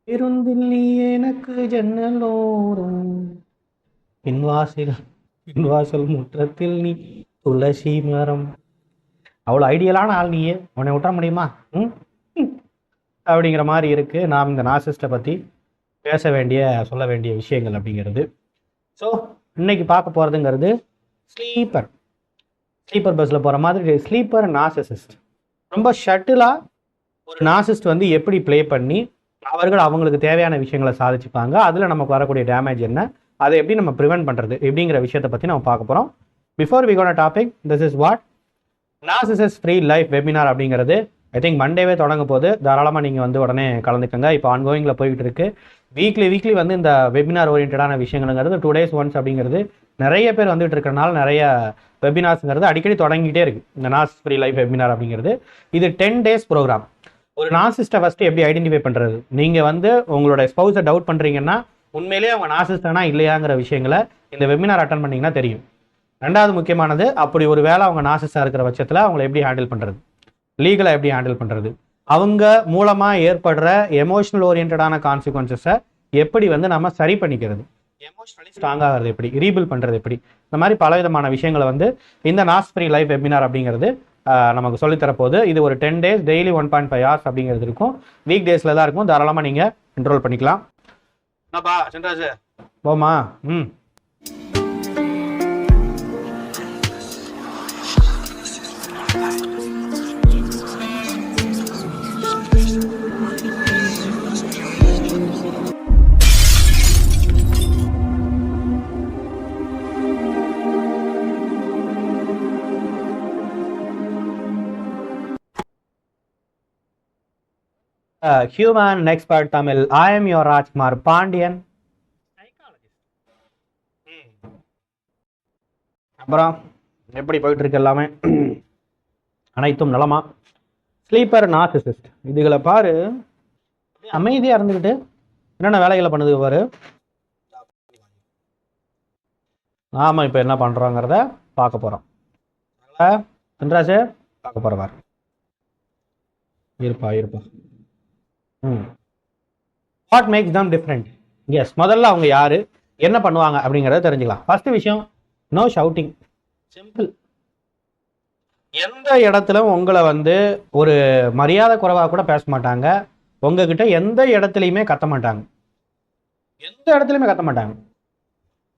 பேருந்தில் நீ எனக்கு ஜன்னலோரம் பின்வாசல் பின்வாசல் முற்றத்தில் நீ துளசி மரம். அவ்வளோ ஐடியலான ஆள் நீயே, உன்னை விட்டுற முடியுமா? ம் அப்படிங்கிற மாதிரி இருக்கு நாம் இந்த நார்சிஸ்ட்டை பற்றி பேச வேண்டிய சொல்ல வேண்டிய விஷயங்கள் அப்படிங்கிறது. ஸோ இன்னைக்கு பார்க்க போகிறதுங்கிறது ஸ்லீப்பர் பஸ்ஸில் போகிற மாதிரி ஸ்லீப்பர் நார்சிசிஸ்ட். ரொம்ப ஷட்டிலாக ஒரு நார்சிஸ்ட் வந்து எப்படி ப்ளே பண்ணி அவங்களுக்கு தேவையான விஷயங்களை சாதிச்சுப்பாங்க, அதில் நமக்கு வரக்கூடிய டேமேஜ் என்ன, அதை எப்படி நம்ம ப்ரிவென்ட் பண்ணுறது இப்படிங்கிற விஷயத்தை பற்றி நம்ம பார்க்க போகிறோம். Before we gonna topic, this is what narcissist free life webinar அப்படிங்கிறது ஐ திங்க் மண்டேவே தொடங்க போது. தாராளமாக நீங்கள் வந்து உடனே கலந்துக்கங்க. இப்போ ஆன்கோயிங்கில் போய்கிட்டு இருக்கு. வீக்லி வந்து இந்த வெபினார் ஓரியன்டான விஷயங்கள்ங்கிறது 2 days ஒன்ஸ் அப்படிங்கிறது நிறைய பேர் வந்துட்டு இருக்கிறனால நிறைய வெபினார்ஸ்ங்கிறது அடிக்கடி தொடங்கிட்டே இருக்கு. இந்த நார்சிஸ் ஃப்ரீ லைஃப் வெபினார் அப்படிங்கிறது இது 10 days ப்ரோக்ராம். ஒரு நார்சிஸ்ட்டை ஃபஸ்ட்டு எப்படி ஐடென்டிஃபை பண்ணுறது, நீங்கள் வந்து உங்களோட ஸ்பௌஸை டவுட் பண்ணுறீங்கன்னா உண்மையிலேயே அவங்க நார்சிஸ்டானா இல்லையாங்கிற விஷயங்களை இந்த வெபினார் அட்டன் பண்ணிங்கன்னா தெரியும். ரெண்டாவது முக்கியமானது, அப்படி ஒரு வேளை அவங்க நார்சிஸ்டாக இருக்கிற பட்சத்தில் அவங்களை எப்படி ஹேண்டில் பண்ணுறது, லீகலாக எப்படி ஹேண்டில் பண்ணுறது, அவங்க மூலமாக ஏற்படுற எமோஷனல் ஓரியன்டான கான்சிக்வன்சஸை எப்படி வந்து நம்ம சரி பண்ணிக்கிறது, எமோஷனலி ஸ்ட்ராங் ஆகிறது எப்படி, ரீபில் பண்ணுறது எப்படி, இந்த மாதிரி பலவிதமான விஷயங்களை வந்து இந்த நார்ஸ் ஃப்ரீ லைஃப் வெபினார் அப்படிங்கிறது நமக்கு சொல்லித்தரப்போகுது. இது ஒரு 10 days டெய்லி 1.5 hours அப்படிங்கிறது இருக்கும். வீக் டேஸில் தான் இருக்கும். தாராளமாக நீங்கள் என்ரோல் பண்ணிக்கலாம். என்னப்பா சென்றாஜ் போமா? Human Expert Tamil. I am your Rajkumar Pandian, psychologist. அப்புறம் எப்படி போயிட்டு இருக்கு எல்லாமே? அனைத்தும் நலமா? ஸ்லீப்பர் நார்சிசிஸ்ட் இதுகளை பாரு, அமைதியாக இருந்துக்கிட்டு என்னென்ன வேலைகளை பண்ணுது பாரு. ஆமாம், இப்போ என்ன பண்ணுறோங்கிறத பார்க்க போகிறோம். சென்றாச்சு பார்க்க போகிறவார் இருப்பா. What makes them different? Yes, முதல்ல அவங்க யாரு, என்ன பண்ணுவாங்க அப்படிங்கிறத தெரிஞ்சுக்கலாம். ஃபர்ஸ்ட் விஷயம், நோ ஷவுட்டிங். சிம்பிள். எந்த இடத்துல உங்களை வந்து ஒரு மரியாதை குறைவாக கூட பேச மாட்டாங்க. உங்ககிட்ட எந்த இடத்துலையுமே கத்த மாட்டாங்க.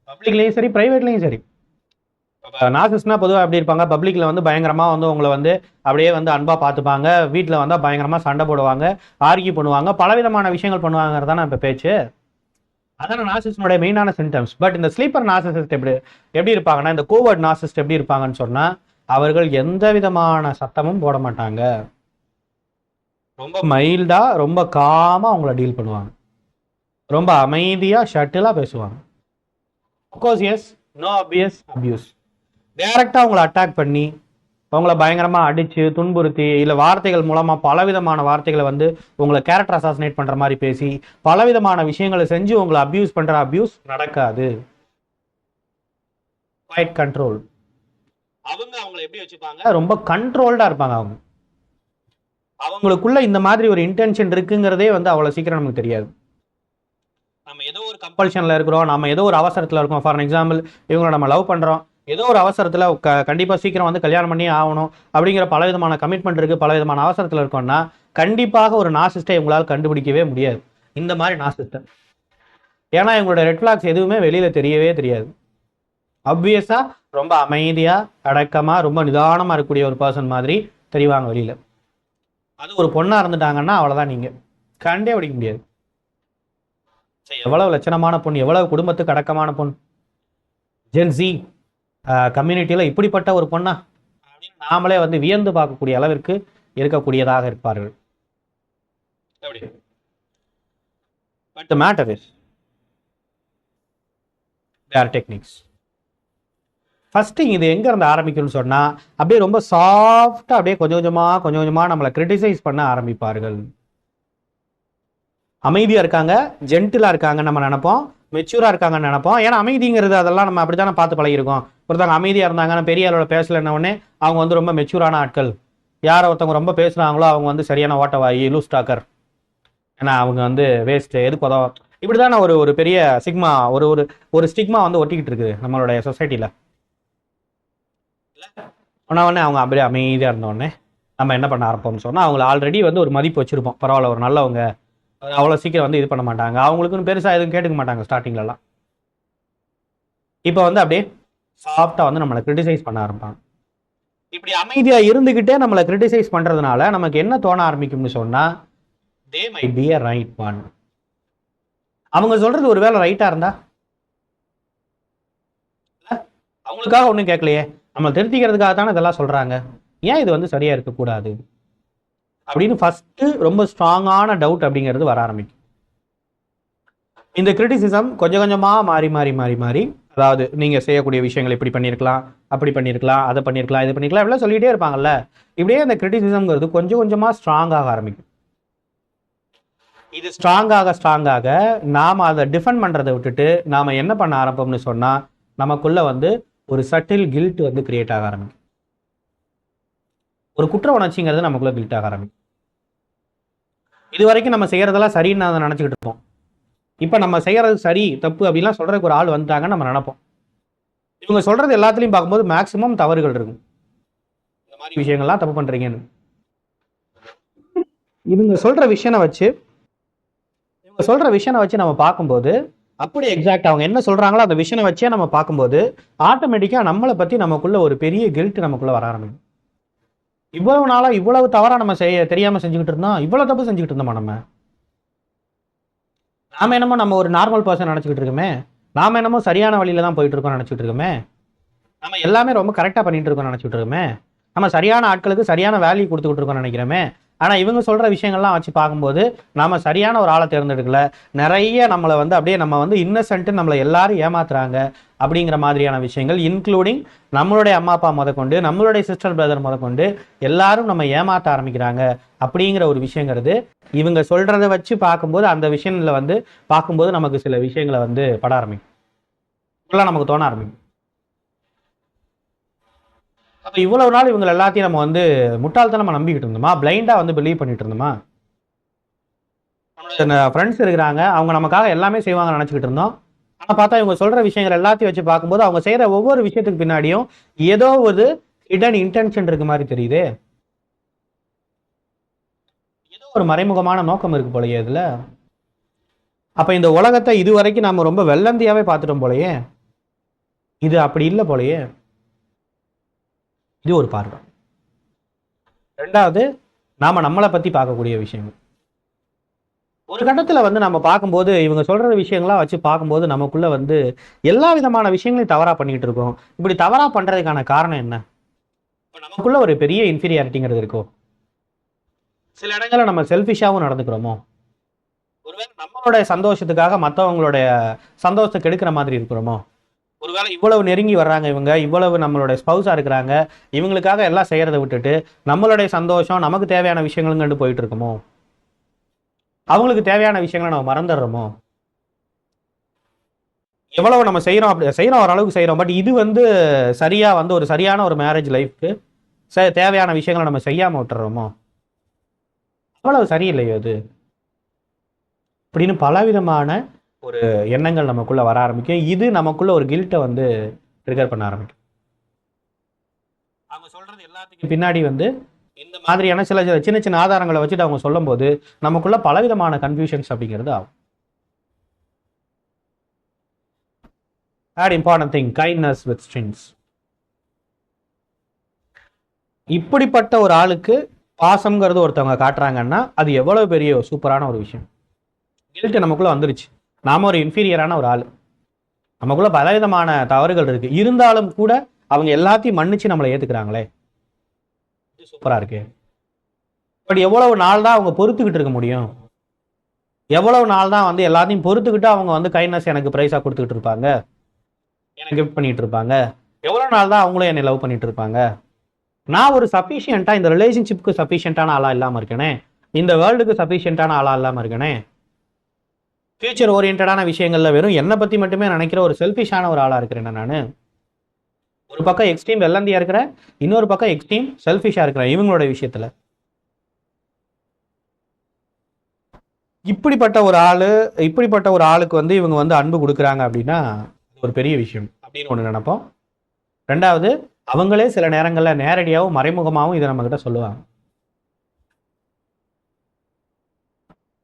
பப்ளிக்லேயும் சரி, ப்ரைவேட்லேயும் சரி. நார்சிஸ்ட்னா பொதுவாக எப்படி இருப்பாங்க, பப்ளிக்கில் வந்து பயங்கரமாக வந்து உங்களை வந்து அப்படியே வந்து அன்பாக பார்த்துப்பாங்க, வீட்டில் வந்தால் பயங்கரமாக சண்டை போடுவாங்க, ஆர்கியூ பண்ணுவாங்க, பலவிதமான விஷயங்கள் பண்ணுவாங்கிறது தானே இப்போ பேச்சு. அதான நார்சிஸ்டனுடைய மெயினான சிம்டம்ஸ். பட் இந்த ஸ்லீப்பர் நார்சிசிஸ்ட் எப்படி இருப்பாங்கன்னா, இந்த கோவர்ட் நார்சிஸ்ட் எப்படி இருப்பாங்கன்னு சொன்னால், அவர்கள் எந்த விதமான சத்தமும் போட மாட்டாங்க. ரொம்ப மைல்டாக, ரொம்ப காமாக அவங்கள டீல் பண்ணுவாங்க. ரொம்ப அமைதியாக ஷட்டிலாக பேசுவாங்க. Of course yes, no obvious abuse. டைரக்டாக அவங்கள அட்டாக் பண்ணி அவங்கள பயங்கரமாக அடித்து துன்புறுத்தி, இல்லை வார்த்தைகள் மூலமாக பலவிதமான வார்த்தைகளை வந்து உங்களை கேரக்டர் அசாசினேட் பண்ணுற மாதிரி பேசி பலவிதமான விஷயங்களை செஞ்சு உங்களை அப்யூஸ் பண்ணுற அப்யூஸ் நடக்காது. Quiet control. அவங்களை எப்படி வச்சுப்பாங்க, ரொம்ப கண்ட்ரோல்டாக இருப்பாங்க. அவங்களுக்குள்ள இந்த மாதிரி ஒரு இன்டென்ஷன் இருக்குங்கிறதே வந்து அவ்வளோ சீக்கிரம் நமக்கு தெரியாது. நம்ம ஏதோ ஒரு கம்பல்ஷனில் இருக்கிறோம், நம்ம ஏதோ ஒரு அவசரத்தில் இருக்கோம். ஃபார் எக்ஸாம்பிள், இவங்களை நம்ம லவ் பண்ணுறோம், ஏதோ ஒரு அவசரத்தில் கண்டிப்பாக சீக்கிரம் வந்து கல்யாணம் பண்ணி ஆகணும் அப்படிங்கிற பலவிதமான கமிட்மெண்ட் இருக்குது, பலவிதமான அவசரத்தில் இருக்கோம்னா கண்டிப்பாக ஒரு நார்சிஸ்ட்டை உங்களால் கண்டுபிடிக்கவே முடியாது, இந்த மாதிரி நார்சிஸ்ட்டை. ஏன்னா இவங்களோட ரெட் ஃபிளாக்ஸ் எதுவுமே வெளியில் தெரியவே தெரியாது. ஆப்வியஸாக ரொம்ப அமைதியாக, அடக்கமாக, ரொம்ப நிதானமாக இருக்கக்கூடிய ஒரு பர்சன் மாதிரி தெரிவாங்க வெளியில். அது ஒரு பொண்ணாக இருந்துட்டாங்கன்னா அவ்வளோதான், நீங்கள் கண்டே பிடிக்க முடியாது. எவ்வளவு லட்சணமான பொண்ணு, எவ்வளவு குடும்பத்துக்கு அடக்கமான பொண்ணு, ஜென்சி கம்யூனிட்டியில் இப்படிப்பட்ட ஒரு பொண்ணா அப்படின்னு நாமளே வந்து வியந்து பார்க்கக்கூடிய அளவிற்கு இருக்கக்கூடியதாக இருப்பார்கள். But the matter is, there are techniques. First இது எங்க இருந்து ஆரம்பிக்கும்னு சொன்னா, அப்படியே ரொம்ப சாஃப்டா அப்படியே கொஞ்சம் கொஞ்சமா நம்மளை கிரிட்டிசைஸ் பண்ண ஆரம்பிப்பார்கள். அமைதியா இருக்காங்க, ஜென்டிலா இருக்காங்க நம்ம நினைப்போம், மெச்சூரா இருக்காங்கன்னு நினைப்போம். ஏன்னா அமைதிங்கிறது அதெல்லாம் நம்ம அப்படித்தானே பார்த்து பழகிருக்கோம். ஒருத்தவங்க அமைதியா இருந்தாங்கன்னா, பெரிய அளவில் பேசலன்ன உடனே அவங்க வந்து ரொம்ப மெச்சூரான ஆட்கள். யார் ஒருத்தவங்க ரொம்ப பேசுறாங்களோ அவங்க வந்து சரியான ஓட்டவாயி, லூஸ் டாக்கர், ஏன்னா அவங்க வந்து வேஸ்ட் எதுக்கு உதவும், இப்படி தானே ஒரு ஒரு பெரிய சிக்மா ஒரு ஒரு ஒரு ஸ்டிக்மா வந்து ஒட்டிக்கிட்டு இருக்குது நம்மளுடைய சொசைட்டியில். உடனே அவங்க அப்படியே அமைதியாக இருந்தோடனே நம்ம என்ன பண்ண ஆரம்பிப்போம்னு சொன்னால், அவங்கள ஆல்ரெடி வந்து ஒரு மதிப்பு வச்சுருப்போம், பரவாயில்ல ஒரு நல்லவங்க, அவ்வளோ சீக்கிரம் வந்து இது பண்ண மாட்டாங்க, அவங்களுக்குன்னு பெருசாக எதுவும் கேட்டுக்க மாட்டாங்க ஸ்டார்டிங்லலாம். இப்போ வந்து அப்படியே சாஃப்டாக வந்து நம்மளை கிரிட்டிசைஸ் பண்ண ஆரம்பிப்பாங்க. இப்படி அமைதியா இருந்துகிட்டே நம்மளை கிரிட்டிசைஸ் பண்றதுனால நமக்கு என்ன தோண ஆரம்பிக்கும்னு சொன்னா, they might be a right one. அவங்க சொல்றது ஒருவேளை ரைட்டா இருந்தா, அவங்களுக்காக ஒன்றும் கேட்கலையே, நம்ம திருத்திக்கிறதுக்காக தானே இதெல்லாம் சொல்றாங்க, ஏன் இது வந்து சரியா இருக்கக்கூடாது அப்படின்னு ஃபர்ஸ்ட் ரொம்ப ஸ்ட்ராங்கான டவுட் அப்படிங்கிறது வர ஆரம்பிக்கும். இந்த கிரிட்டிசிசம் கொஞ்சம் கொஞ்சமா மாறி மாறி மாறி மாறி, அதாவது நீங்க செய்யக்கூடிய விஷயங்கள் இப்படி பண்ணியிருக்கலாம், அப்படி பண்ணியிருக்கலாம், அதை பண்ணியிருக்கலாம், இது பண்ணிருக்கலாம், இப்படிலாம் சொல்லிட்டே இருப்பாங்கல்ல. இப்படியே இந்த கிரிட்டிசிசம்ங்கிறது கொஞ்சம் கொஞ்சமா ஸ்ட்ராங் ஆக ஆரம்பிக்கும். இது ஸ்ட்ராங்காக நாம அதை டிஃபெண்ட் பண்றதை விட்டுட்டு நாம என்ன பண்ண ஆரம்பிப்போம்னு சொன்னா, நமக்குள்ள வந்து ஒரு சட்டில் கில்ட் வந்து கிரியேட் ஆக ஆரம்பிக்கும். ஒரு குற்ற உணர்ச்சிங்கிறது நமக்குள்ள கில்ட் ஆக ஆரம்பிக்கும். இது வரைக்கும் நம்ம செய்யறதெல்லாம் சரின்னு நான் நினைச்சுக்கிட்டு இருப்போம். இப்ப நம்ம செய்யறது சரி தப்பு அப்படின்லாம் சொல்றதுக்கு ஒரு ஆள் வந்துட்டாங்கன்னு நம்ம நினைப்போம். இவங்க சொல்றது எல்லாத்துலயும் பார்க்கும்போது மேக்சிமம் தவறுகள் இருக்கும். இந்த மாதிரி விஷயங்கள்லாம் தப்பு பண்றீங்கன்னு இவங்க சொல்ற விஷயம் வச்சு நம்ம பார்க்கும்போது, அப்படி எக்ஸாக்ட் அவங்க என்ன சொல்றாங்களோ அந்த விஷயம் வச்சே நம்ம பார்க்கும்போது, ஆட்டோமேட்டிக்கா நம்மளை பத்தி நமக்குள்ள ஒரு பெரிய கில்ட் நமக்குள்ள வர ஆரம்பிக்கும். இவ்வளவு நாளா இவ்வளவு தவறா நம்ம தெரியாம செஞ்சுக்கிட்டு இருந்தோம், இவ்வளவு தப்பு செஞ்சுக்கிட்டு இருந்தோமா நாம என்னமோ நம்ம ஒரு நார்மல் பர்சன் நினைச்சுக்கிட்டு இருக்கோமே, நாம என்னமோ சரியான வழியில தான் போயிட்டு இருக்கோம் நினைச்சிட்டு இருக்கோமே, நம்ம எல்லாமே ரொம்ப கரெக்டா பண்ணிட்டு இருக்கோம் நினைச்சிட்டு இருக்கோமே, நம்ம சரியான ஆட்களுக்கு சரியான வேல்யூ கொடுத்துக்கிட்டு இருக்கோம் நினைக்கிறோமே. ஆனா இவங்க சொல்ற விஷயங்கள்லாம் வச்சு பார்க்கும்போது நாம சரியான ஒரு ஆளை தேர்ந்தெடுக்கல, நிறைய நம்மளை வந்து அப்படியே நம்ம வந்து இன்னசென்ட், நம்மளை எல்லாரும் ஏமாத்துறாங்க அப்படிங்கிற மாதிரியான விஷயங்கள், இன்க்ளூடிங் நம்மளுடைய அம்மா அப்பா முதற்கொண்டு, நம்மளுடைய சிஸ்டர் பிரதர் முதற்கொண்டு எல்லாரும் நம்ம ஏமாற்ற ஆரம்பிக்கிறாங்க அப்படிங்கிற ஒரு விஷயங்கிறது இவங்க சொல்றத வச்சு பார்க்கும்போது, அந்த விஷயங்களை வந்து பார்க்கும்போது நமக்கு சில விஷயங்களை வந்து பட ஆரம்பிக்கும், இப்பெல்லாம் நமக்கு தோண ஆரம்பிக்கும். அப்ப இவ்வளவு நாள் இவங்க எல்லாத்தையும் நம்ம வந்து முட்டாள்தனமா நம்பிக்கிட்டு இருந்தோமா, பிளைண்டா வந்து பிலீவ் பண்ணிட்டு இருந்தோமா? ஃப்ரெண்ட்ஸ் இருக்கிறாங்க, அவங்க நமக்காக எல்லாமே செய்வாங்க நினைச்சுக்கிட்டு இருந்தோம். ஆனா பார்த்தா இவங்க சொல்ற விஷயங்கள் எல்லாத்தையும் வச்சு பார்க்கும்போது அவங்க செய்யற ஒவ்வொரு விஷயத்துக்கு பின்னாடியும் ஏதோ ஒரு ஹிடன் இன்டென்ஷன் இருக்கு மாதிரி தெரியுது, ஏதோ ஒரு மறைமுகமான நோக்கம் இருக்கு போலயே இதுல. அப்ப இந்த உலகத்தை இது வரைக்கும் நாம ரொம்ப வெள்ளந்தியாவே பார்த்துட்டோம் போலயே, இது அப்படி இல்லை போலயே. இது ஒரு பார்வை. ரெண்டாவது, நாம நம்மளை பத்தி பார்க்கக்கூடிய விஷயங்கள் ஒரு கட்டத்துல வந்து நம்ம பார்க்கும்போது, இவங்க சொல்ற விஷயங்கள்லாம் வச்சு பார்க்கும்போது நமக்குள்ள வந்து எல்லா விதமான விஷயங்களையும் தவறா பண்ணிக்கிட்டு இருக்கோம். இப்படி தவறா பண்றதுக்கான காரணம் என்ன? நமக்குள்ள ஒரு பெரிய இன்ஃபீரியாரிட்டிங்கிறது இருக்கோ, சில இடங்கள்ல நம்ம செல்ஃபிஷாவும் நடந்துக்கிறோமோ, ஒருவேளை நம்மளுடைய சந்தோஷத்துக்காக மற்றவங்களுடைய சந்தோஷத்தை கெடுக்கிற மாதிரி இருக்கிறோமோ, ஒருவேளை இவ்வளவு நெருங்கி வர்றாங்க இவங்க, இவ்வளவு நம்மளுடைய ஸ்பௌஸா இருக்கிறாங்க, இவங்களுக்காக எல்லாம் செய்யறதை விட்டுட்டு நம்மளுடைய சந்தோஷம், நமக்கு தேவையான விஷயங்களும் கண்டு போயிட்டு இருக்குமோ, அவங்களுக்கு தேவையான விஷயங்களை நம்ம மறந்துடுறோமோ. எவ்வளவு நம்ம செய்யறோம், அப்படி செய்யறோம், ஓரளவுக்கு செய்யறோம், பட் இது வந்து சரியா வந்து ஒரு சரியான ஒரு மேரேஜ் லைஃப்க்கு தேவையான விஷயங்களை நம்ம செய்யாம விட்டுறோமோ, அவ்வளவு சரியில்லையோ அது அப்படின்னு பலவிதமான ஒரு எண்ணங்கள் நமக்குள்ள வர ஆரம்பிக்கும். இது நமக்குள்ள ஒரு கில்ட்டை வந்து ட்ரிகர் பண்ண ஆரம்பிக்கும். அவங்க சொல்றது எல்லாத்துக்கும் பின்னாடி வந்து இந்த மாதிரியான சில சின்ன சின்ன ஆதாரங்களை வச்சுட்டு அவங்க சொல்லும் போது நமக்குள்ள பலவிதமான கன்ஃபியூஷன்ஸ் அப்படிங்கிறது ஆகும். Important thing, kindness with strings. இப்படிப்பட்ட ஒரு ஆளுக்கு பாசம்ங்கிறது ஒருத்தவங்க காட்டுறாங்கன்னா அது எவ்வளவு பெரிய சூப்பரான ஒரு விஷயம். கில்ட் நமக்குள்ள வந்துருச்சு, நாம ஒரு இன்ஃபீரியரான ஒரு ஆள், நமக்குள்ள பலவிதமான தவறுகள் இருக்கு, இருந்தாலும் கூட அவங்க எல்லாத்தையும் மன்னிச்சு நம்மளை ஏத்துக்கிறாங்களே, சூப்பரா இருக்கு. பட் எவ்வளவு நாள் தான் அவங்க பொறுத்துக்கிட்டு இருக்க முடியும்? எவ்வளவு நாள் தான் வந்து எல்லாத்தையும் பொறுத்துக்கிட்டு அவங்க வந்து கைண்ட்னஸ் எனக்கு பிரைஸா கொடுத்துக்கிட்டு இருப்பாங்க, எனக்கு கிஃப்ட் பண்ணிட்டு இருப்பாங்க? எவ்வளவு நாள் தான் அவங்களும் என்னை லவ் பண்ணிட்டு இருப்பாங்க? நான் ஒரு சஃபிஷியண்டா இந்த ரிலேஷன்ஷிப்புக்கு சஃபிஷியண்டான ஆளா இல்லாம இருக்கேனே, இந்த வேர்ல்டுக்கு சஃபிஷியண்டான ஆளா இல்லாம இருக்கேனே, ஃபியூச்சர் ஓரியன்டான விஷயங்கள்ல வெறும் என்னை பத்தி மட்டுமே நினைக்கிற ஒரு செல்ஃபிஷான ஒரு ஆளா இருக்கிறேன் நான். ஒரு பக்கம் எக்ஸ்ட்ரீம் வெள்ளந்தியா இருக்கிறேன், இன்னொரு பக்கம் எக்ஸ்ட்ரீம் செல்ஃபிஷா இருக்கிறேன் இவங்களோட விஷயத்துல. இப்படிப்பட்ட ஒரு ஆளுக்கு வந்து இவங்க வந்து அன்பு கொடுக்குறாங்க அப்படின்னா ஒரு பெரிய விஷயம் அப்படின்னு ஒன்று நினைப்போம். ரெண்டாவது, அவங்களே சில நேரங்களில் நேரடியாகவும் மறைமுகமாகவும் இதை நம்ம கிட்ட சொல்லுவாங்க.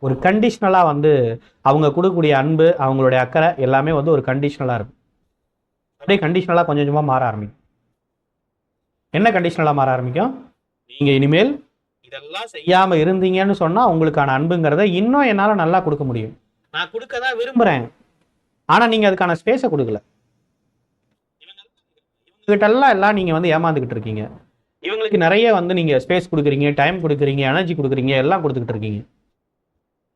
ஒரு கண்டிஷனலாக வந்து அவங்க கொடுக்கக்கூடிய அன்பு, அவங்களுடைய அக்கறை எல்லாமே வந்து ஒரு கண்டிஷனலாக இருக்கும். அப்படியே கண்டிஷனலாக கொஞ்சம் கொஞ்சமாக மாற ஆரம்பிக்கும். என்ன கண்டிஷனலாக மாற ஆரம்பிக்கும்? நீங்கள் இனிமேல் இதெல்லாம் செய்யாமல் இருந்தீங்கன்னு சொன்னால் உங்களுக்கான அன்புங்கிறத இன்னும் என்னால் நல்லா கொடுக்க முடியும். நான் கொடுக்க தான் விரும்புகிறேன், ஆனால் நீங்கள் அதுக்கான ஸ்பேஸை கொடுக்கல. இவங்ககிட்டெல்லாம் எல்லாம் நீங்கள் வந்து ஏமாந்துக்கிட்டு இருக்கீங்க. இவங்களுக்கு நிறைய வந்து நீங்கள் ஸ்பேஸ் கொடுக்குறீங்க, டைம் கொடுக்குறீங்க, எனர்ஜி கொடுக்குறீங்க, எல்லாம் கொடுத்துக்கிட்டு இருக்கீங்க.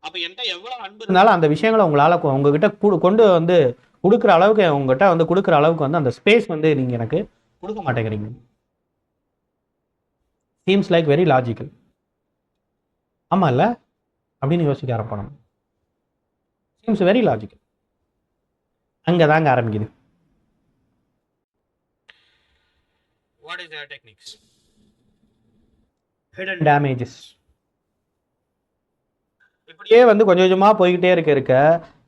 அப்போ என்கிட்ட எவ்வளோ அன்பு இருந்தாலும் அந்த விஷயங்களை உங்களால் உங்ககிட்ட கொண்டு வந்து கொடுக்குற அளவுக்கு, உங்ககிட்ட வந்து கொடுக்குற அளவுக்கு வந்து அந்த ஸ்பேஸ் வந்து நீங்கள் எனக்கு கொடுக்க மாட்டேங்கிறீங்க. Seems like very logical. ஆமாம் இல்லை அப்படின்னு யோசிக்க ஆரம்பிக்கணும். Seems very logical. அங்கே தாங்க ஆரம்பிக்குது. What is their techniques? Hidden damages. இப்படியே வந்து கொஞ்சம் கொஞ்சமாக போய்கிட்டே இருக்க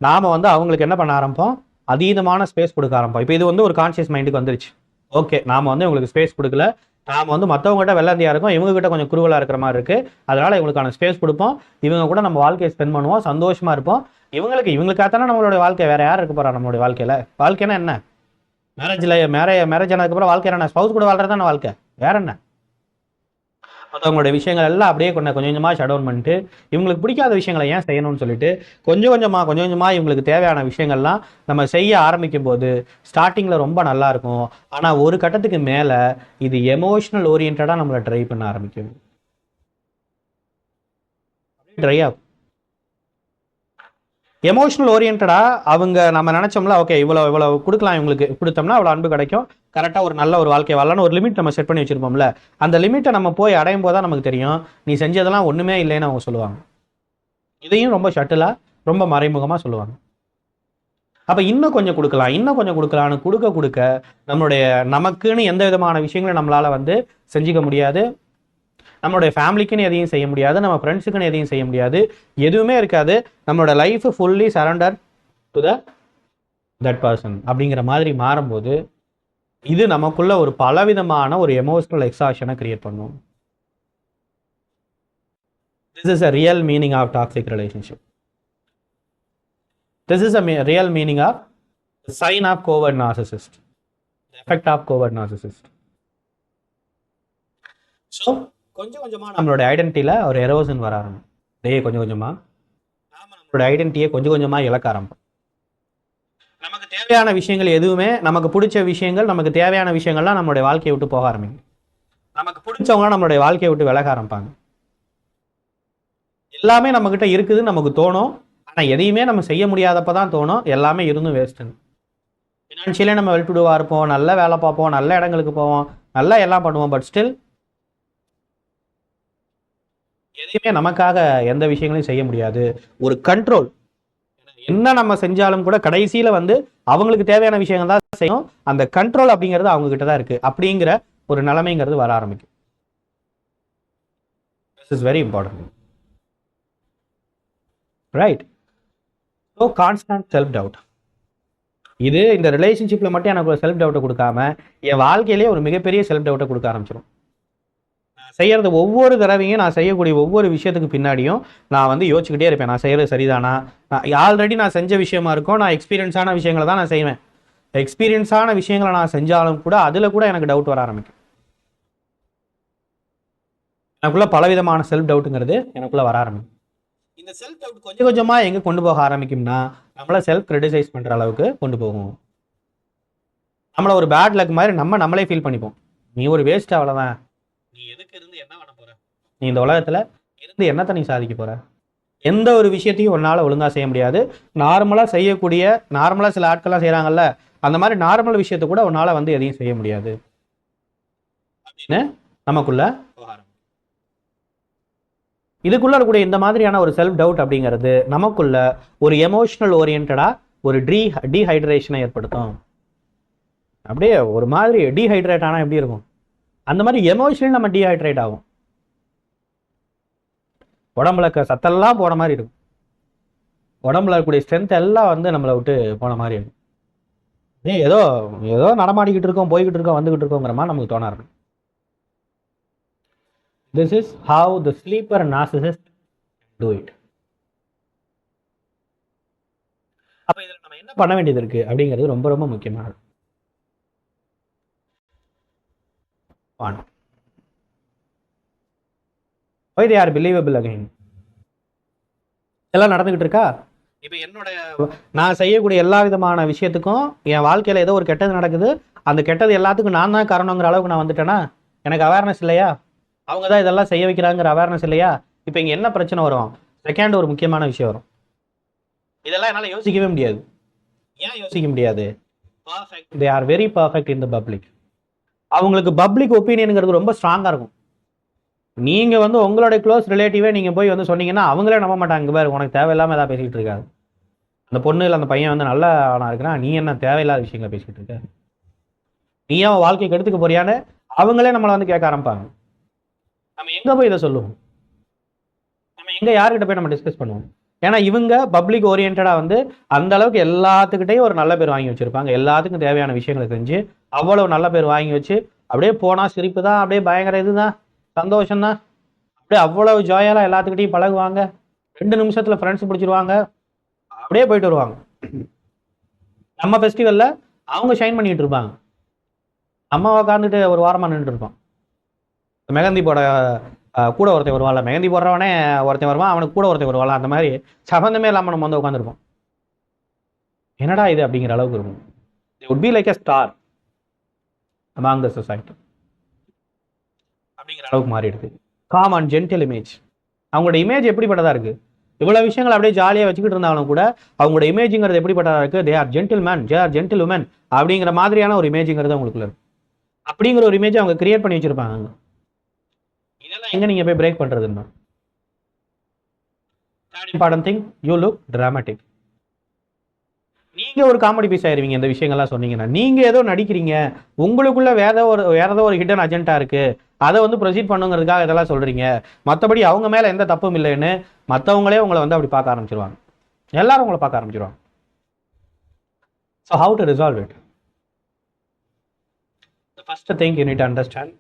நாம் வந்து அவங்களுக்கு என்ன பண்ண ஆரம்பிப்போம்? அதீதமான ஸ்பேஸ் கொடுக்க ஆரம்பிப்போம். இப்போ இது வந்து ஒரு கான்சியஸ் மைண்டுக்கு வந்துருச்சு. ஓகே, நாம் வந்து இவங்களுக்கு ஸ்பேஸ் கொடுக்கல, நாம் வந்து மற்றவங்ககிட்ட வெள்ளந்தியாக இருக்கும், இவங்ககிட்ட கொஞ்சம் குறுவலாக இருக்கிற மாதிரி இருக்குது, அதனால் இவங்களுக்கான ஸ்பேஸ் கொடுப்போம், இவங்க கூட நம்ம வாழ்க்கையை ஸ்பெண்ட் பண்ணுவோம், சந்தோஷமாக இருப்போம். இவங்களுக்காகத்தானே நம்மளுடைய வாழ்க்கை, வேறு யார் இருக்க போகிறா நம்மளுடைய வாழ்க்கையில்? வாழ்க்கைன்னா என்ன? மேரேஜ் ஆனதுக்கப்புறம் வாழ்க்கை என்ன? ஸ்பவுஸ் கூட வாழ்றது தானே வாழ்க்கை, வேற என்ன? மற்றவங்களுடைய விஷயங்கள் எல்லாம் அப்படியே கொஞ்சம் கொஞ்சமாக ஷட் டவுன் பண்ணிட்டு, இவங்களுக்கு பிடிக்காத விஷயங்களை ஏன் செய்யணும்னு சொல்லிட்டு கொஞ்சம் கொஞ்சமாக இவங்களுக்கு தேவையான விஷயங்கள்லாம் நம்ம செய்ய ஆரம்பிக்கும் போது ஸ்டார்டிங்கில் ரொம்ப நல்லா இருக்கும். ஆனால் ஒரு கட்டத்துக்கு மேலே இது எமோஷனல் ஓரியன்டாக நம்மளை ட்ரை பண்ண ஆரம்பிக்கும். ட்ரை ஆகும். எமோஷனல் ஓரியன்டாக அவங்க நம்ம நினச்சோம்ல, ஓகே இவ்வளோ கொடுக்கலாம், இவங்களுக்கு கொடுத்தோம்னா அவ்வளோ அன்பு கிடைக்கும், கரெக்டாக ஒரு நல்ல ஒரு வாழ்க்கை வாழலாம்னு ஒரு லிமிட் நம்ம செட் பண்ணி வச்சுருப்போம்ல, அந்த லிமிட்டை நம்ம போய் அடையும் போது தான் நமக்கு தெரியும் நீ செஞ்சதெல்லாம் ஒன்றுமே இல்லைன்னு அவங்க சொல்லுவாங்க. இதையும் ரொம்ப ஷட்டிலாக ரொம்ப மறைமுகமாக சொல்லுவாங்க. அப்போ இன்னும் கொஞ்சம் கொடுக்கலான்னு கொடுக்க நம்மளுடைய நமக்குன்னு எந்த விதமான விஷயங்களும் நம்மளால் வந்து செஞ்சுக்க முடியாது. நம்மளுடைய ஃபேமிலிக்குன்னு எதையும் செய்ய முடியாது, நம்ம ஃப்ரெண்ட்ஸுக்குன்னு எதையும் செய்ய முடியாது, எதுவுமே இருக்காது. நம்மளோட life fully surrender to that person அப்படிங்கிற மாதிரி மாறும்போது இது நமக்குள்ள ஒரு பலவிதமான ஒரு எமோஷனல் எக்ஸாஷனை கிரியேட் பண்ணும். This is a real meaning of toxic relationship. This is a real meaning of sign of covert narcissist, effect of covert narcissist. So கொஞ்சம் கொஞ்சமாக நம்மளோட ஐடென்டிட்டியில் ஒரு எரோசன் வர ஆரம்பிக்கும். கொஞ்சம் கொஞ்சமாக நம்மளோட ஐடென்டிட்டியை கொஞ்சம் கொஞ்சமாக இழக்க ஆரம்பிக்கும். நமக்கு தேவையான விஷயங்கள் எதுவுமே, நமக்கு பிடிச்ச விஷயங்கள், நமக்கு தேவையான விஷயங்கள்லாம் நம்மளுடைய வாழ்க்கையை விட்டு போக ஆரம்பிக்கும். நமக்கு பிடிச்சவங்களாம் நம்மளுடைய வாழ்க்கையை விட்டு விலக ஆரம்பிப்பாங்க. எல்லாமே நம்மக்கிட்ட இருக்குதுன்னு நமக்கு தோணும், ஆனால் எதையுமே நம்ம செய்ய முடியாதப்போ தான் தோணும் எல்லாமே இருந்தும் வேஸ்ட்டுன்னு. ஃபினான்ஷியலே நம்ம வெல் டு டூவாக இருப்போம், நல்ல வேலை பார்ப்போம், நல்ல இடங்களுக்கு போவோம், நல்லா எல்லாம் பண்ணுவோம், பட் ஸ்டில் எதையுமே நமக்காக எந்த விஷயங்களையும் செய்ய முடியாது. ஒரு கண்ட்ரோல், என்ன நம்ம செஞ்சாலும் கூட கடைசியில் வந்து அவங்களுக்கு தேவையான விஷயங்கள் தான் செய்யும், அந்த கண்ட்ரோல் அப்படிங்கிறது அவங்க கிட்ட தான் இருக்கு அப்படிங்கிற ஒரு நிலைமைங்கிறது வர ஆரம்பிக்கும். This is very important, right? So constant self doubt. இது இந்த ரிலேஷன்ஷிப்பில் மட்டும் எனக்கு ஒரு செல்ஃப் டவுட்டை கொடுக்காம என் வாழ்க்கையிலேயே ஒரு மிகப்பெரிய செல்ஃப் டவுட்டை கொடுக்க ஆரம்பிச்சிடும். செய்யறது ஒவ்வொரு தடவையும், நான் செய்யக்கூடிய ஒவ்வொரு விஷயத்துக்கு பின்னாடியும் நான் வந்து யோசிச்சுக்கிட்டே இருப்பேன், நான் செய்யறது சரிதானா? ஆல்ரெடி நான் செஞ்ச விஷயமா இருக்கும், நான் எக்ஸ்பீரியன்ஸான விஷயங்களை தான் நான் செய்வேன். எக்ஸ்பீரியன்ஸான விஷயங்களை நான் செஞ்சாலும் கூட அதில் கூட எனக்கு டவுட் வர ஆரம்பிக்கும். எனக்குள்ள பலவிதமான செல்ஃப் டவுட்டுங்கிறது எனக்குள்ள வர ஆரம்பிக்கும். இந்த செல்ஃப் டவுட் கொஞ்சம் கொஞ்சமாக எங்கே கொண்டு போக ஆரம்பிக்கும்னா நம்மளை செல்ஃப் கிரிட்டிசைஸ் பண்ணுற அளவுக்கு கொண்டு போகும். நம்மளை ஒரு பேட் லக் மாதிரி நம்மளே ஃபீல் பண்ணிப்போம். நீ ஒரு வேஸ்ட், அவ்வளோதான், நீ எதுக்கு இருந்து என்ன பண்ண போற, நீ இந்த உலகத்தில் இருந்து என்னத்தை நீ சாதிக்க போற, எந்த ஒரு விஷயத்தையும் உன்னால் ஒழுங்காக செய்ய முடியாது. நார்மலாக சில ஆட்கள்லாம் செய்கிறாங்கல்ல, அந்த மாதிரி நார்மல் விஷயத்தை கூட உன்னால் வந்து எதையும் செய்ய முடியாது அப்படின்னு நமக்குள்ள இதுக்குள்ள இருக்கக்கூடிய இந்த மாதிரியான ஒரு செல்ஃப் டவுட் அப்படிங்கிறது நமக்குள்ள ஒரு எமோஷனல் ஓரியன்டா ஒரு டீஹைட்ரேஷனை ஏற்படுத்தும். அப்படியே ஒரு மாதிரி டீஹைட்ரேட் ஆனால் எப்படி இருக்கும், அந்த மாதிரி எமோஷனல் நம்ம டீஹைட்ரேட் ஆகும், உடம்புல சத்தெல்லாம் போன மாதிரி இருக்கும். உடம்புல இருக்கக்கூடிய ஸ்ட்ரென்த் எல்லாம் வந்து நம்மளை விட்டு போன மாதிரி இருக்கும். ஏதோ ஏதோ நடமாடிக்கிட்டு இருக்கோம், போய்கிட்டு இருக்கோம், வந்துகிட்டு இருக்கோங்கிற மாதிரி நமக்கு தோண இருக்கும். This is how the sleeper narcissist do it. அப்போ இதில் நம்ம என்ன பண்ண வேண்டியது இருக்கு அப்படிங்கிறது ரொம்ப ரொம்ப முக்கியமானது. why they are believable again. எல்லாம் நடந்துகிட்டு இருக்கா. இப்போ என்னோட நான் செய்யக்கூடிய எல்லா விதமான விஷயத்துக்கும் என் வாழ்க்கையில் ஏதோ ஒரு கெட்டது நடக்குது, அந்த கெட்டது எல்லாத்துக்கும் நான் தான் காரணங்கிற அளவுக்கு நான் வந்துட்டேன்னா எனக்கு அவேர்னஸ் இல்லையா? அவங்க தான் இதெல்லாம் செய்ய வைக்கிறாங்கிற அவேர்னஸ் இல்லையா? இப்போ இங்கே என்ன பிரச்சனை வரும்? செகண்ட் ஒரு முக்கியமான விஷயம் வரும். இதெல்லாம் என்னால் யோசிக்கவே முடியாது. ஏன் யோசிக்க முடியாது? Perfect, they are very perfect in the public. அவங்களுக்கு பப்ளிக் ஒப்பீனியனுங்கிறது ரொம்ப ஸ்ட்ராங்காக இருக்கும். நீங்கள் வந்து உங்களுடைய க்ளோஸ் ரிலேட்டிவே நீங்கள் போய் வந்து சொன்னீங்கன்னா அவங்களே நம்ப மாட்டாங்க. பாரு, உனக்கு தேவையில்லாமல் ஏதாவது பேசிக்கிட்டு இருக்காது. அந்த பொண்ணு இல்லை அந்த பையன் வந்து நல்ல அவனாக இருக்கிறான், நீ என்ன தேவையில்லாத விஷயங்களை பேசிக்கிட்டு இருக்க, நீ அவன் வாழ்க்கைக்கு எடுத்துக்க போறியான்னு அவங்களே நம்மளை வந்து கேட்க ஆரம்பிப்பாங்க. நம்ம எங்கே போய் இதை சொல்லுவோம்? நம்ம எங்கே யார்கிட்ட போய் நம்ம டிஸ்கஸ் பண்ணுவோம்? ஏன்னா இவங்க பப்ளிக் ஓரியன்டாக வந்து அந்த அளவுக்கு எல்லாத்துக்கிட்டையும் ஒரு நல்ல பேர் வாங்கி வச்சிருப்பாங்க. எல்லாத்துக்கும் தேவையான விஷயங்களை செஞ்சு அவ்வளவு நல்ல பேர் வாங்கி வச்சு அப்படியே போனால் சிரிப்பு தான், அப்படியே பயங்கர இதுதான், சந்தோஷம் தான், அப்படியே அவ்வளவு ஜாயாலாம் எல்லாத்துக்கிட்டையும் பழகுவாங்க. 2 நிமிஷத்துல ஃப்ரெண்ட்ஸ் பிடிச்சிருவாங்க, அப்படியே போயிட்டு வருவாங்க. நம்ம ஃபெஸ்டிவல்ல அவங்க ஷைன் பண்ணிட்டு இருப்பாங்க, நம்ம உட்காந்துட்டு ஒரு வாரமாக நின்றுட்டு இருப்போம். மெகந்தி போட கூட ஒருத்தன் வருவாள், மெகந்தி போடுறவனே ஒருத்தன் வருவான், அவனுக்கு கூட ஒருத்தன் வருவாள். அந்த மாதிரி சம்பந்தமே இல்லாமல் நம்ம வந்து உட்காந்துருப்போம். என்னடா இது அப்படிங்கிற அளவுக்கு இருக்கும். they would be like a star among the society அப்படிங்கிற அளவுக்கு மாறிடுது. Com and gentle image. அவங்களோட இமேஜ் எப்படிப்பட்டதா இருக்கு? இவ்வளவு விஷயங்கள் அப்படியே ஜாலியாக வச்சுக்கிட்டு இருந்தாலும் கூட அவங்களோட இமேஜுங்கிறது எப்படிப்பட்டதா இருக்கு? They are gentleman, they are gentlewoman அப்படிங்கிற மாதிரியான ஒரு இமேஜுங்கிறது அவங்களுக்குள்ள இருக்கு. அப்படிங்கிற ஒரு இமேஜ் அவங்க கிரியேட் பண்ணி வச்சிருப்பாங்க. இதெல்லாம் எங்க நீங்க போய் பிரேக் பண்றதுன்னா, important thing, you look dramatic. நீங்க ஒரு காமெடி பீஸ் ஆயிருவீங்க இந்த விஷயங்கள்லாம் சொன்னீங்கன்னா. நீங்க ஏதோ நடிக்கிறீங்க, உங்களுக்குள்ள வேற ஏதோ ஒரு ஹிடன் அஜெண்டா இருக்கு, அதை வந்து ப்ரொசீட் பண்ணுங்கிறதுக்காக இதெல்லாம் சொல்றீங்க. மற்றபடி அவங்க மேல எந்த தப்பும் இல்லைன்னு மற்றவங்களே உங்களை வந்து அப்படி பார்க்க ஆரம்பிச்சிருவாங்க. எல்லாரும் உங்களை பார்க்க ஆரம்பிச்சிருவாங்க. So how to resolve it? The first thing you need to understand,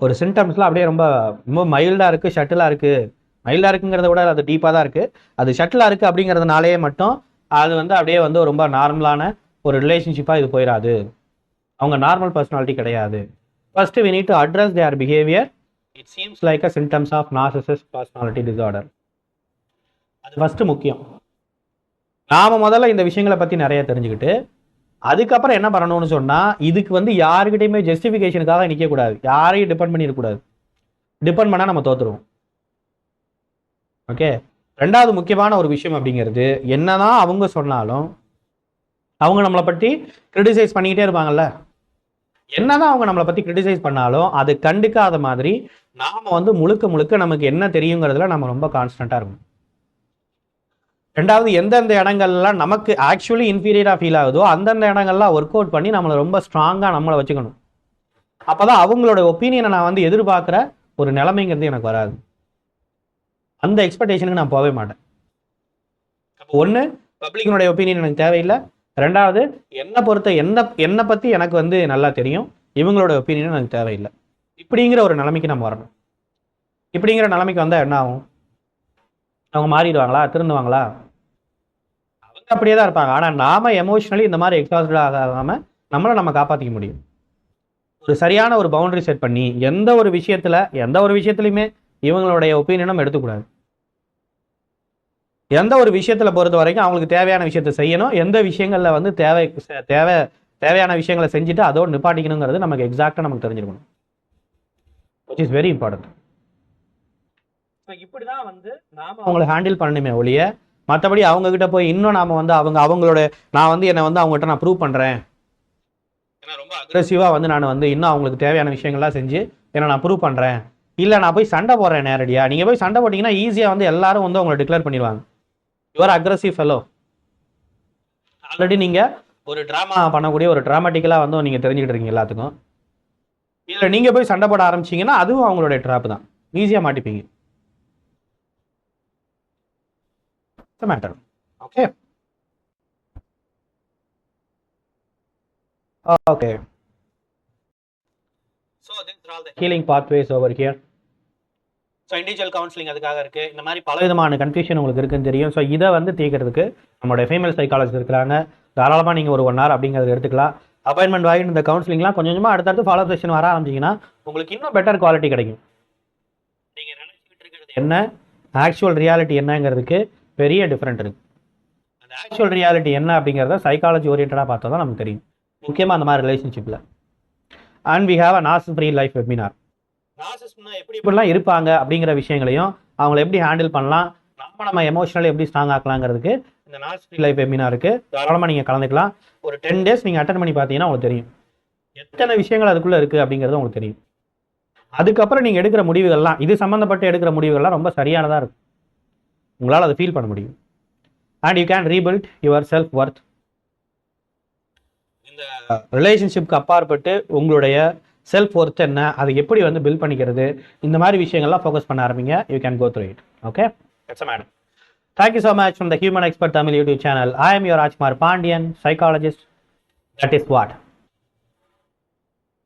ஒரு சிம்டம்ஸ்லாம் அப்படியே ரொம்ப ரொம்ப மைல்டாக இருக்குது, ஷட்டிலாக இருக்குது. மைல்டாக இருக்குங்கிறத விட அது டீப்பாக தான் இருக்குது. அது ஷட்டிலாக இருக்குது அப்படிங்கிறதுனாலே மட்டும் அது வந்து அப்படியே வந்து ரொம்ப நார்மலான ஒரு ரிலேஷன்ஷிப்பாக இது போயிடாது. அவங்க நார்மல் பர்சனாலிட்டி கிடையாது. First we need to address their behavior. It seems like a symptoms of narcissist personality disorder. அது ஃபர்ஸ்ட் முக்கியம். நாம முதல்ல இந்த விஷயங்களை பற்றி நிறைய தெரிஞ்சுக்கிட்டு அதுக்கப்புறம் என்ன பண்ணணும்னு சொன்னால், இதுக்கு வந்து யாருக்கிட்டையுமே ஜஸ்டிஃபிகேஷனுக்காக நிற்கக்கூடாது, யாரையும் டிபெண்ட் பண்ணிடக்கூடாது. டிபெண்ட் பண்ணால் நம்ம தோற்றுருவோம். ஓகே. ரெண்டாவது முக்கியமான ஒரு விஷயம் அப்படிங்கிறது, என்னதான் அவங்க சொன்னாலும் அவங்க நம்மளை பற்றி கிரிட்டிசைஸ் பண்ணிக்கிட்டே இருப்பாங்கல்ல. என்னதான் அவங்க நம்மளை பற்றி கிரிட்டிசைஸ் பண்ணாலும் அது கண்டுக்காத மாதிரி நாம் வந்து முழுக்க முழுக்க நமக்கு என்ன தெரியுங்கிறதுல நம்ம ரொம்ப கான்ஸ்டண்ட்டாக இருக்கும். ரெண்டாவது, எந்தெந்த இடங்கள்லாம் நமக்கு ஆக்சுவலி இன்ஃபீரியராக ஃபீல் ஆகுதோ அந்தந்த இடங்கள்லாம் ஒர்க் அவுட் பண்ணி நம்மளை ரொம்ப ஸ்ட்ராங்காக நம்மளை வச்சுக்கணும். அப்போ தான் அவங்களோட ஒப்பீனியனை நான் வந்து எதிர்பார்க்குற ஒரு நிலைமைங்கிறது எனக்கு வராது. அந்த எக்ஸ்பெக்டேஷனுக்கு நான் போகவே மாட்டேன். அப்போ ஒன்று, பப்ளிக்கினுடைய ஒப்பீனியன் எனக்கு தேவையில்லை. ரெண்டாவது, என்னை பற்றி எனக்கு வந்து நல்லா தெரியும், இவங்களோட ஒப்பீனியன் எனக்கு தேவையில்லை. இப்படிங்கிற ஒரு நிலைமைக்கு நம்ம வரணும். இப்படிங்கிற நிலைமைக்கு வந்தால் என்ன ஆகும்? அவங்க மாறிடுவாங்களா, திருந்துவாங்களா? அவங்க அப்படியே தான் இருப்பாங்க. ஆனால் நாம எமோஷனலி இந்த மாதிரி எக்ஸாஸ்டட் ஆகாமல் நம்மளை நம்ம காப்பாற்றிக்க முடியும். ஒரு சரியான ஒரு பவுண்டரி செட் பண்ணி எந்த ஒரு விஷயத்துலையுமே இவங்களுடைய ஒப்பீனியனும் எடுத்துக்கூடாது. எந்த ஒரு விஷயத்தில் பொறுத்த வரைக்கும் அவங்களுக்கு தேவையான விஷயத்தை செய்யணும். எந்த விஷயங்களில் வந்து தேவையான விஷயங்களை செஞ்சுட்டு அதோடு நிப்பாட்டிக்கணுங்கிறது நமக்கு எக்ஸாக்டாக நமக்கு தெரிஞ்சிருக்கணும். Which is very important. இப்படிதான் வந்து நாம அவங்களை ஹேண்டில் பண்ணணுமே ஒழிய, மற்றபடி அவங்க கிட்ட போய் இன்னும் நாம வந்து அவங்களோட நான் வந்து என்னை வந்து அவங்ககிட்ட நான் ப்ரூவ் பண்றேன், ஏன்னா ரொம்ப அக்ரெசிவா வந்து நான் வந்து இன்னும் அவங்களுக்கு தேவையான விஷயங்கள்லாம் செஞ்சு என்ன நான் ப்ரூவ் பண்றேன், இல்லை நான் போய் சண்டை போடுறேன் நேரடியா. நீங்க போய் சண்டை போட்டீங்கன்னா ஈஸியா வந்து எல்லாரும் வந்து அவங்களை டிக்ளேர் பண்ணிடுவாங்க, யுவர் அக்ரெசிவ் ஃபெலோ. ஆல்ரெடி நீங்க ஒரு டிராமா பண்ணக்கூடிய ஒரு டிராமாட்டிக்கலா வந்து நீங்க தெரிஞ்சுக்கிட்டு இருக்கீங்க எல்லாத்துக்கும். இல்லை நீங்க போய் சண்டை போட ஆரம்பிச்சீங்கன்னா அதுவும் அவங்களுடைய ட்ராப் தான், ஈஸியா மாட்டிப்பீங்க. Matter. Okay okay. So these are all the healing pathways over here. So individual counselling அதுக்காக இருக்குது. இந்த மாதிரி பல விதமான கன்ஃபியூஷன் உங்களுக்கு இருக்குன்னு தெரியும். ஸோ இதை வந்து தீர்க்கிறதுக்கு நம்மளுடைய ஃபீமேல் சைக்காலஜிஸ்ட் இருக்கிறாங்க. தாராளமாக நீங்கள் ஒரு 1 hour அப்படிங்கிறத எடுத்துக்கலாம். அப்பாயின்மெண்ட் வாங்கிட்டு இந்த கவுன்சிலிங்லாம் கொஞ்சம் கொஞ்சமாக அடுத்தடுத்து ஃபாலோ செஷன் வர ஆரம்பிச்சிங்கன்னா உங்களுக்கு இன்னும் பெட்டர் குவாலிட்டி கிடைக்கும். நீங்கள் நினச்சிக்கிட்டு இருக்கிறது என்ன, ஆக்சுவல் ரியாலிட்டி என்னங்கிறதுக்கு பெரிய டிஃப்ரெண்ட் இருக்குது. அந்த ஆக்சுவல் ரியாலிட்டி என்ன அப்படிங்கிறத சைக்காலஜி ஓரியன்டாக பார்த்தா தான் நமக்கு தெரியும். முக்கியமாக அந்த மாதிரி ரிலேஷன்ஷிப்பில். And we have a narcissist free life webinar. நார்சிசிஸ்ட்னா எப்படிலாம் இருப்பாங்க அப்படிங்கிற விஷயங்களையும் அவங்கள எப்படி ஹேண்டில் பண்ணலாம், நம்ம எமோஷனலி எப்படி ஸ்ட்ராங் ஆக்கலாங்கிறதுக்கு இந்த நார்சிசிஸ்ட் ஃப்ரீ லைஃப் வெபினார் இருக்குது. தாராளமாக நீங்கள் கலந்துக்கலாம். ஒரு 10 days நீங்கள் அட்டன் பண்ணி பார்த்தீங்கன்னா உங்களுக்கு தெரியும் எத்தனை விஷயங்கள் அதுக்குள்ளே இருக்குது அப்படிங்கிறது உங்களுக்கு தெரியும். அதுக்கப்புறம் நீங்கள் எடுக்கிற முடிவுகள்லாம், இது சம்மந்தப்பட்டு எடுக்கிற முடிவுகள்லாம் ரொம்ப சரியானதாக இருக்கும். உங்களால் அதை ஃபீல் பண்ண முடியும். And you can rebuild your self worth. இந்த ரிலேஷன்ஷிப்க்கு அப்பாற்பட்டு உங்களுடைய செல்ஃப் ஒர்த் என்ன, அதை எப்படி வந்து பில்ட் பண்ணிக்கிறது, இந்த மாதிரி விஷயங்கள்லாம் ஃபோக்கஸ் பண்ண ஆரம்பிங்க. You can go through it. Okay, it's a madam. Thank you so much from the Human Expert Tamil YouTube channel. I am your Rajkumar Pandian, psychologist. That is what.